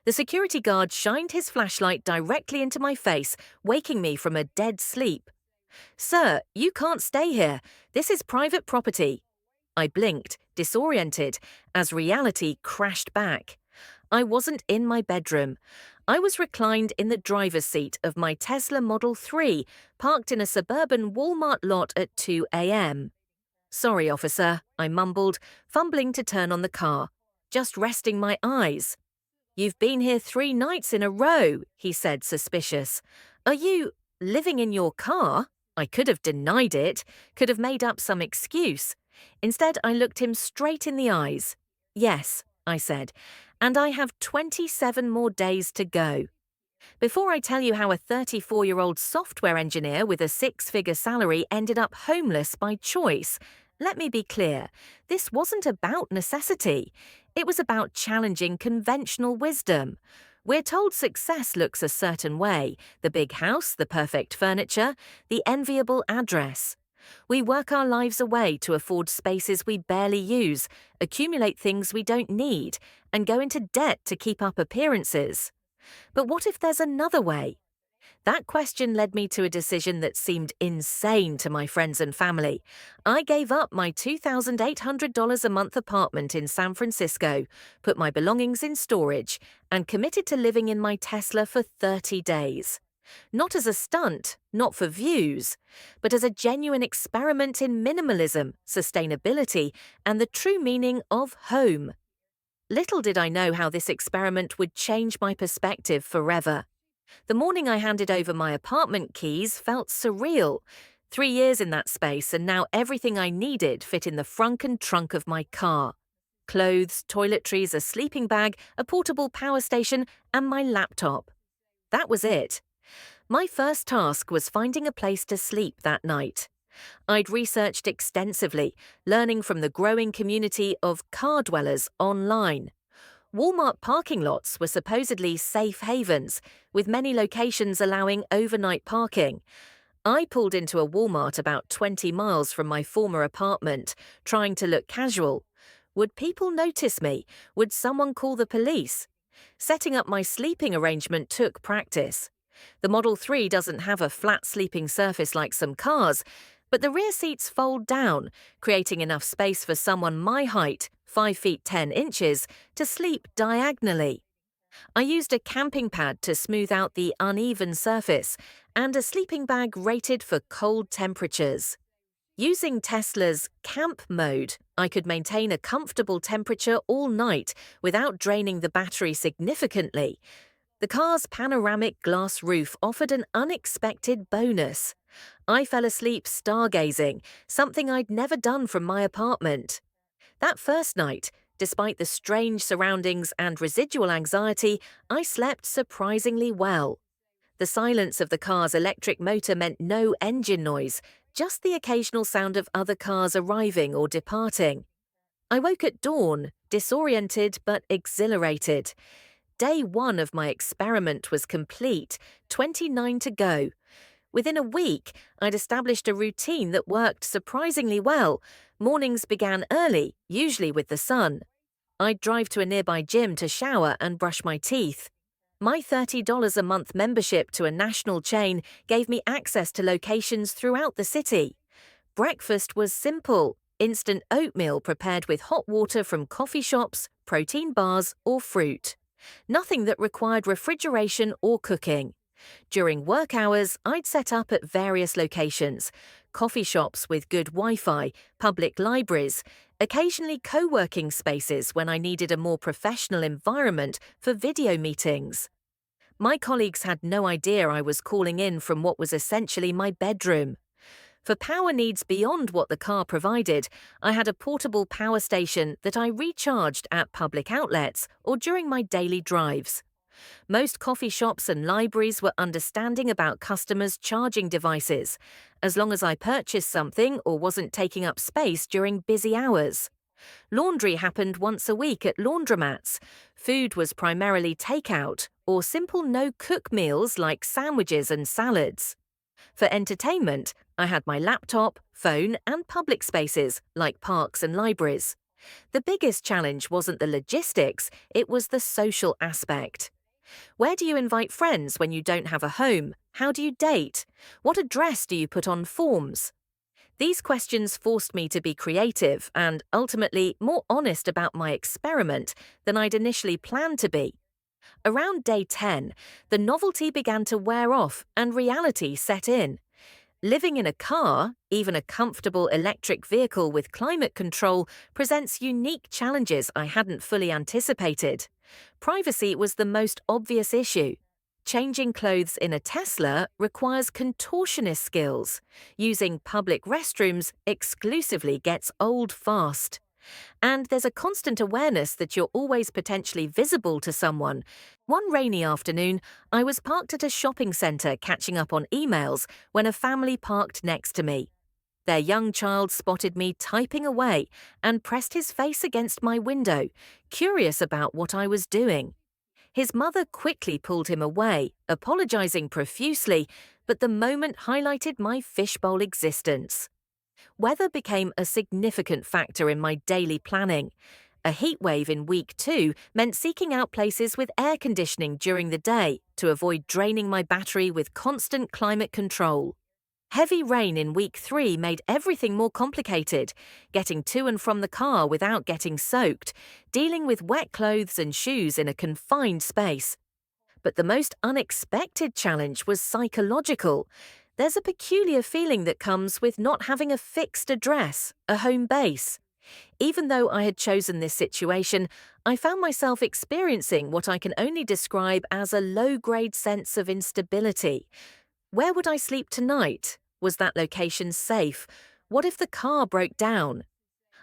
The security guard shined his flashlight directly into my face, waking me from a dead sleep. "Sir, you can't stay here. This is private property." I blinked, disoriented, as reality crashed back. I wasn't in my bedroom. I was reclined in the driver's seat of my Tesla Model 3, parked in a suburban Walmart lot at 2 a.m. "Sorry, officer," I mumbled, fumbling to turn on the car. "Just resting my eyes." "You've been here 3 nights in a row," he said, suspicious. "Are you living in your car?" I could have denied it, could have made up some excuse. Instead, I looked him straight in the eyes. "Yes," I said, "and I have 27 more days to go." Before I tell you how a 34-year-old software engineer with a six-figure salary ended up homeless by choice, let me be clear, this wasn't about necessity. It was about challenging conventional wisdom. We're told success looks a certain way: the big house, the perfect furniture, the enviable address. We work our lives away to afford spaces we barely use, accumulate things we don't need, and go into debt to keep up appearances. But what if there's another way? That question led me to a decision that seemed insane to my friends and family. I gave up my $2,800 a month apartment in San Francisco, put my belongings in storage, and committed to living in my Tesla for 30 days. Not as a stunt, not for views, but as a genuine experiment in minimalism, sustainability, and the true meaning of home. Little did I know how this experiment would change my perspective forever. The morning I handed over my apartment keys felt surreal. 3 years in that space, and now everything I needed fit in the frunk and trunk of my car. Clothes, toiletries, a sleeping bag, a portable power station, and my laptop. That was it. My first task was finding a place to sleep that night. I'd researched extensively, learning from the growing community of car dwellers online. Walmart parking lots were supposedly safe havens, with many locations allowing overnight parking. I pulled into a Walmart about 20 miles from my former apartment, trying to look casual. Would people notice me? Would someone call the police? Setting up my sleeping arrangement took practice. The Model 3 doesn't have a flat sleeping surface like some cars, but the rear seats fold down, creating enough space for someone my height, 5 feet 10 inches, to sleep diagonally. I used a camping pad to smooth out the uneven surface and a sleeping bag rated for cold temperatures. Using Tesla's camp mode, I could maintain a comfortable temperature all night without draining the battery significantly. The car's panoramic glass roof offered an unexpected bonus. I fell asleep stargazing, something I'd never done from my apartment. That first night, despite the strange surroundings and residual anxiety, I slept surprisingly well. The silence of the car's electric motor meant no engine noise, just the occasional sound of other cars arriving or departing. I woke at dawn, disoriented but exhilarated. Day 1 of my experiment was complete, 29 to go. Within a week, I'd established a routine that worked surprisingly well. Mornings began early, usually with the sun. I'd drive to a nearby gym to shower and brush my teeth. My $30 a month membership to a national chain gave me access to locations throughout the city. Breakfast was simple: instant oatmeal prepared with hot water from coffee shops, protein bars, or fruit. Nothing that required refrigeration or cooking. During work hours, I'd set up at various locations: coffee shops with good Wi-Fi, public libraries, occasionally co-working spaces when I needed a more professional environment for video meetings. My colleagues had no idea I was calling in from what was essentially my bedroom. For power needs beyond what the car provided, I had a portable power station that I recharged at public outlets or during my daily drives. Most coffee shops and libraries were understanding about customers' charging devices, as long as I purchased something or wasn't taking up space during busy hours. Laundry happened once a week at laundromats. Food was primarily takeout or simple no-cook meals like sandwiches and salads. For entertainment, I had my laptop, phone, and public spaces like parks and libraries. The biggest challenge wasn't the logistics, it was the social aspect. Where do you invite friends when you don't have a home? How do you date? What address do you put on forms? These questions forced me to be creative and ultimately more honest about my experiment than I'd initially planned to be. Around day 10, the novelty began to wear off and reality set in. Living in a car, even a comfortable electric vehicle with climate control, presents unique challenges I hadn't fully anticipated. Privacy was the most obvious issue. Changing clothes in a Tesla requires contortionist skills. Using public restrooms exclusively gets old fast. And there's a constant awareness that you're always potentially visible to someone. One rainy afternoon, I was parked at a shopping centre catching up on emails when a family parked next to me. Their young child spotted me typing away and pressed his face against my window, curious about what I was doing. His mother quickly pulled him away, apologising profusely, but the moment highlighted my fishbowl existence. Weather became a significant factor in my daily planning. A heatwave in week 2 meant seeking out places with air conditioning during the day to avoid draining my battery with constant climate control. Heavy rain in week 3 made everything more complicated, getting to and from the car without getting soaked, dealing with wet clothes and shoes in a confined space. But the most unexpected challenge was psychological. There's a peculiar feeling that comes with not having a fixed address, a home base. Even though I had chosen this situation, I found myself experiencing what I can only describe as a low-grade sense of instability. Where would I sleep tonight? Was that location safe? What if the car broke down?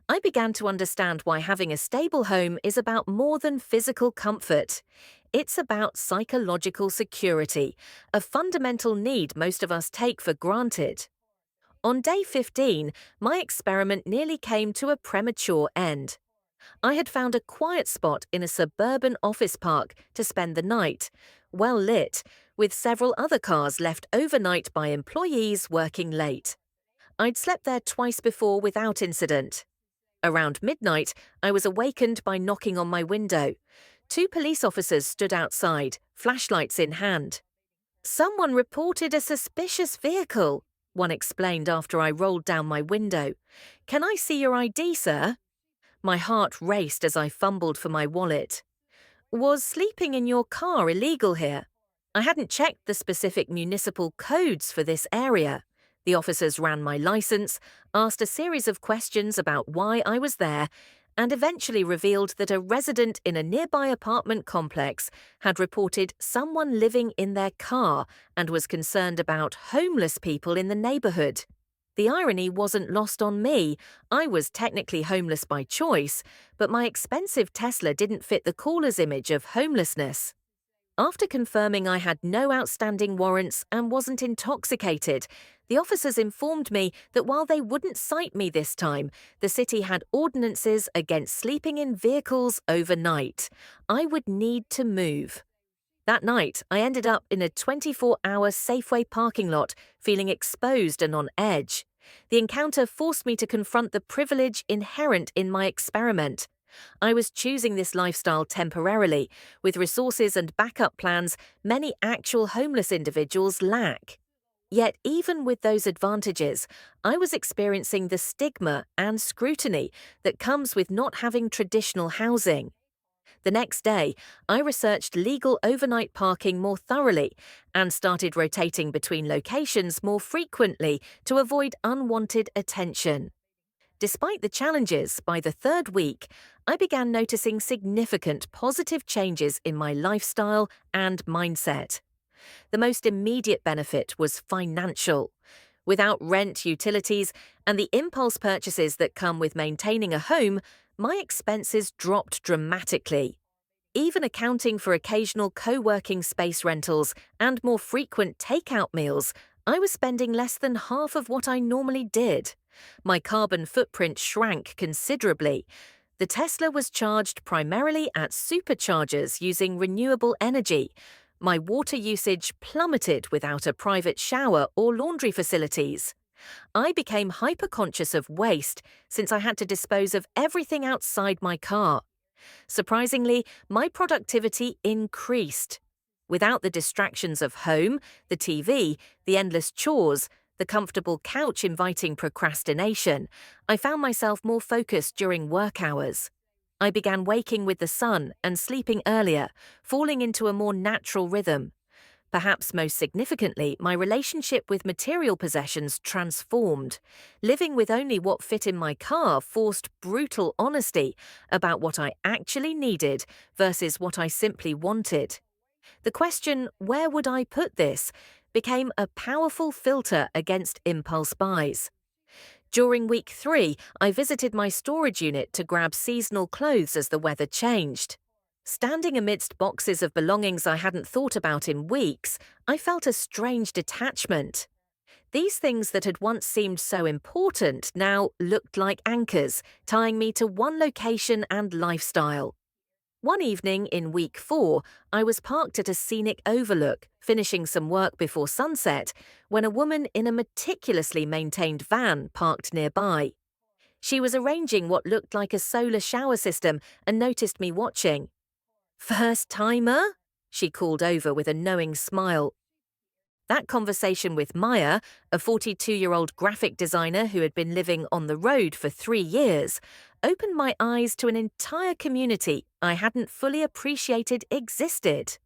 I began to understand why having a stable home is about more than physical comfort. It's about psychological security, a fundamental need most of us take for granted. On day 15, my experiment nearly came to a premature end. I had found a quiet spot in a suburban office park to spend the night, well lit, with several other cars left overnight by employees working late. I'd slept there twice before without incident. Around midnight, I was awakened by knocking on my window. 2 police officers stood outside, flashlights in hand. "Someone reported a suspicious vehicle," one explained after I rolled down my window. "Can I see your ID, sir?" My heart raced as I fumbled for my wallet. "Was sleeping in your car illegal here?" I hadn't checked the specific municipal codes for this area. The officers ran my license, asked a series of questions about why I was there, and eventually revealed that a resident in a nearby apartment complex had reported someone living in their car and was concerned about homeless people in the neighborhood. The irony wasn't lost on me. I was technically homeless by choice, but my expensive Tesla didn't fit the caller's image of homelessness. After confirming I had no outstanding warrants and wasn't intoxicated, the officers informed me that while they wouldn't cite me this time, the city had ordinances against sleeping in vehicles overnight. I would need to move. That night, I ended up in a 24-hour Safeway parking lot, feeling exposed and on edge. The encounter forced me to confront the privilege inherent in my experiment. I was choosing this lifestyle temporarily, with resources and backup plans many actual homeless individuals lack. Yet even with those advantages, I was experiencing the stigma and scrutiny that comes with not having traditional housing. The next day, I researched legal overnight parking more thoroughly and started rotating between locations more frequently to avoid unwanted attention. Despite the challenges, by the 3rd week, I began noticing significant positive changes in my lifestyle and mindset. The most immediate benefit was financial. Without rent, utilities, and the impulse purchases that come with maintaining a home, my expenses dropped dramatically. Even accounting for occasional co-working space rentals and more frequent takeout meals, I was spending less than half of what I normally did. My carbon footprint shrank considerably. The Tesla was charged primarily at superchargers using renewable energy. My water usage plummeted without a private shower or laundry facilities. I became hyper-conscious of waste since I had to dispose of everything outside my car. Surprisingly, my productivity increased. Without the distractions of home, the TV, the endless chores, the comfortable couch inviting procrastination, I found myself more focused during work hours. I began waking with the sun and sleeping earlier, falling into a more natural rhythm. Perhaps most significantly, my relationship with material possessions transformed. Living with only what fit in my car forced brutal honesty about what I actually needed versus what I simply wanted. The question, where would I put this, became a powerful filter against impulse buys. During week 3, I visited my storage unit to grab seasonal clothes as the weather changed. Standing amidst boxes of belongings I hadn't thought about in weeks, I felt a strange detachment. These things that had once seemed so important now looked like anchors, tying me to one location and lifestyle. One evening in week 4, I was parked at a scenic overlook, finishing some work before sunset, when a woman in a meticulously maintained van parked nearby. She was arranging what looked like a solar shower system and noticed me watching. "First timer?" she called over with a knowing smile. That conversation with Maya, a 42-year-old graphic designer who had been living on the road for 3 years, opened my eyes to an entire community I hadn't fully appreciated existed.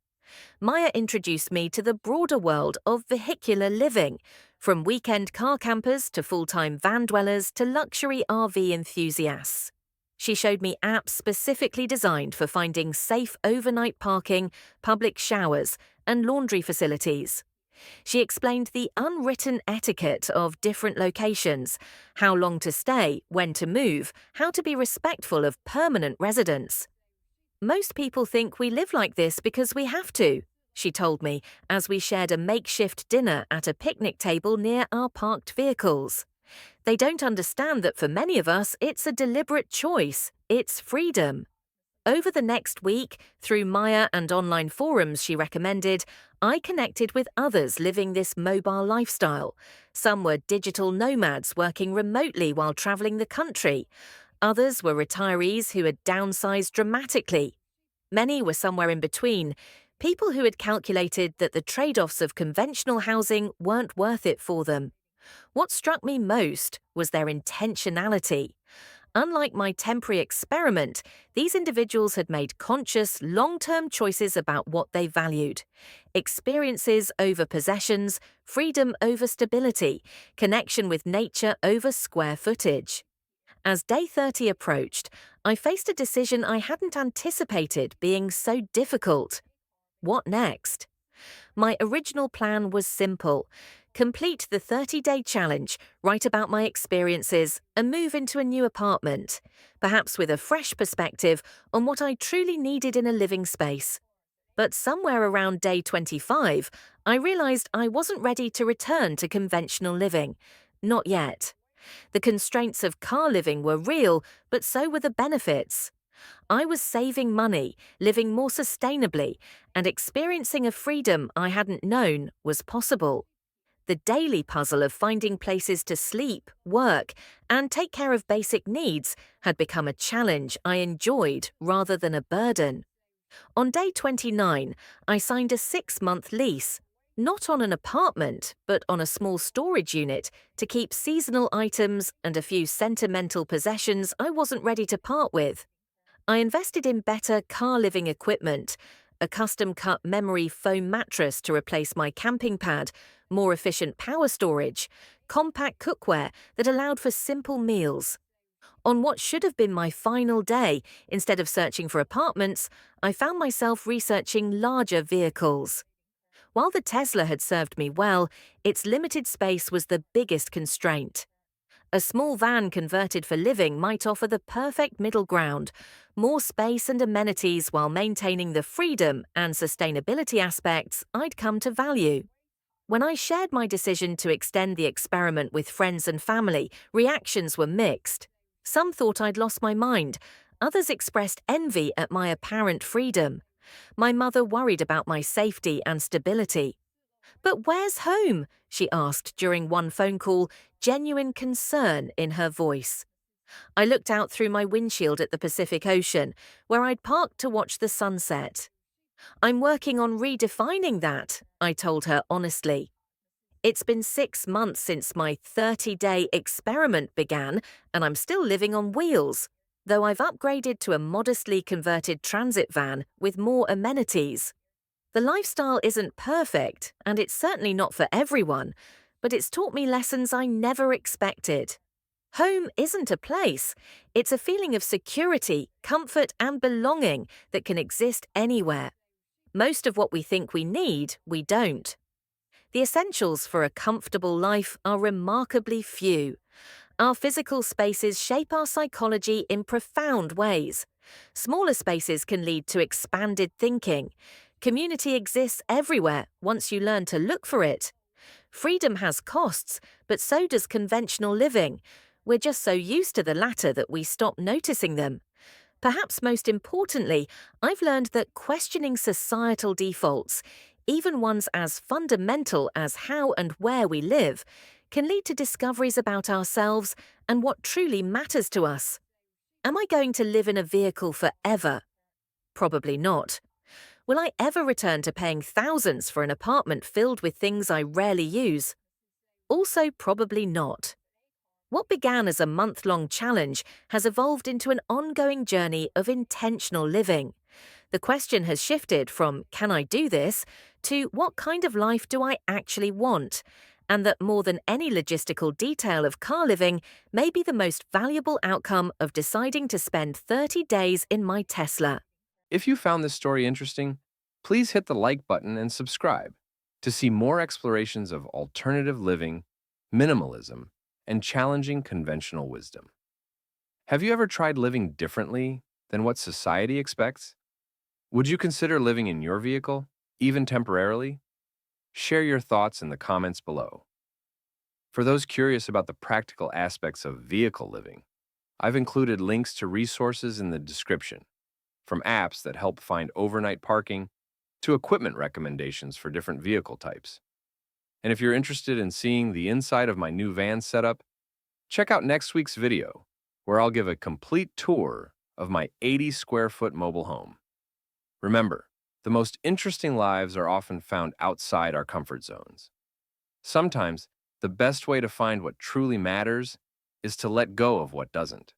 Maya introduced me to the broader world of vehicular living, from weekend car campers to full-time van dwellers to luxury RV enthusiasts. She showed me apps specifically designed for finding safe overnight parking, public showers, and laundry facilities. She explained the unwritten etiquette of different locations, how long to stay, when to move, how to be respectful of permanent residents. "Most people think we live like this because we have to," she told me as we shared a makeshift dinner at a picnic table near our parked vehicles. "They don't understand that for many of us, it's a deliberate choice. It's freedom." Over the next week, through Maya and online forums she recommended, I connected with others living this mobile lifestyle. Some were digital nomads working remotely while traveling the country. Others were retirees who had downsized dramatically. Many were somewhere in between, people who had calculated that the trade-offs of conventional housing weren't worth it for them. What struck me most was their intentionality. Unlike my temporary experiment, these individuals had made conscious, long-term choices about what they valued. Experiences over possessions, freedom over stability, connection with nature over square footage. As day 30 approached, I faced a decision I hadn't anticipated being so difficult. What next? My original plan was simple: complete the 30-day challenge, write about my experiences, and move into a new apartment, perhaps with a fresh perspective on what I truly needed in a living space. But somewhere around day 25, I realized I wasn't ready to return to conventional living. Not yet. The constraints of car living were real, but so were the benefits. I was saving money, living more sustainably, and experiencing a freedom I hadn't known was possible. The daily puzzle of finding places to sleep, work, and take care of basic needs had become a challenge I enjoyed rather than a burden. On day 29, I signed a 6-month lease, not on an apartment, but on a small storage unit to keep seasonal items and a few sentimental possessions I wasn't ready to part with. I invested in better car living equipment, a custom-cut memory foam mattress to replace my camping pad, more efficient power storage, compact cookware that allowed for simple meals. On what should have been my final day, instead of searching for apartments, I found myself researching larger vehicles. While the Tesla had served me well, its limited space was the biggest constraint. A small van converted for living might offer the perfect middle ground, more space and amenities while maintaining the freedom and sustainability aspects I'd come to value. When I shared my decision to extend the experiment with friends and family, reactions were mixed. Some thought I'd lost my mind, others expressed envy at my apparent freedom. My mother worried about my safety and stability. "But where's home?" she asked during one phone call, genuine concern in her voice. I looked out through my windshield at the Pacific Ocean, where I'd parked to watch the sunset. I'm working on redefining that, I told her honestly. It's been 6 months since my 30-day experiment began, and I'm still living on wheels, though I've upgraded to a modestly converted transit van with more amenities. The lifestyle isn't perfect, and it's certainly not for everyone, but it's taught me lessons I never expected. Home isn't a place, it's a feeling of security, comfort, and belonging that can exist anywhere. Most of what we think we need, we don't. The essentials for a comfortable life are remarkably few. Our physical spaces shape our psychology in profound ways. Smaller spaces can lead to expanded thinking. Community exists everywhere once you learn to look for it. Freedom has costs, but so does conventional living. We're just so used to the latter that we stop noticing them. Perhaps most importantly, I've learned that questioning societal defaults, even ones as fundamental as how and where we live, can lead to discoveries about ourselves and what truly matters to us. Am I going to live in a vehicle forever? Probably not. Will I ever return to paying thousands for an apartment filled with things I rarely use? Also, probably not. What began as a month-long challenge has evolved into an ongoing journey of intentional living. The question has shifted from, can I do this, to what kind of life do I actually want? And that more than any logistical detail of car living may be the most valuable outcome of deciding to spend 30 days in my Tesla. If you found this story interesting, please hit the like button and subscribe to see more explorations of alternative living, minimalism, and challenging conventional wisdom. Have you ever tried living differently than what society expects? Would you consider living in your vehicle, even temporarily? Share your thoughts in the comments below. For those curious about the practical aspects of vehicle living, I've included links to resources in the description, from apps that help find overnight parking to equipment recommendations for different vehicle types. And if you're interested in seeing the inside of my new van setup, check out next week's video, where I'll give a complete tour of my 80 square foot mobile home. Remember, the most interesting lives are often found outside our comfort zones. Sometimes, the best way to find what truly matters is to let go of what doesn't.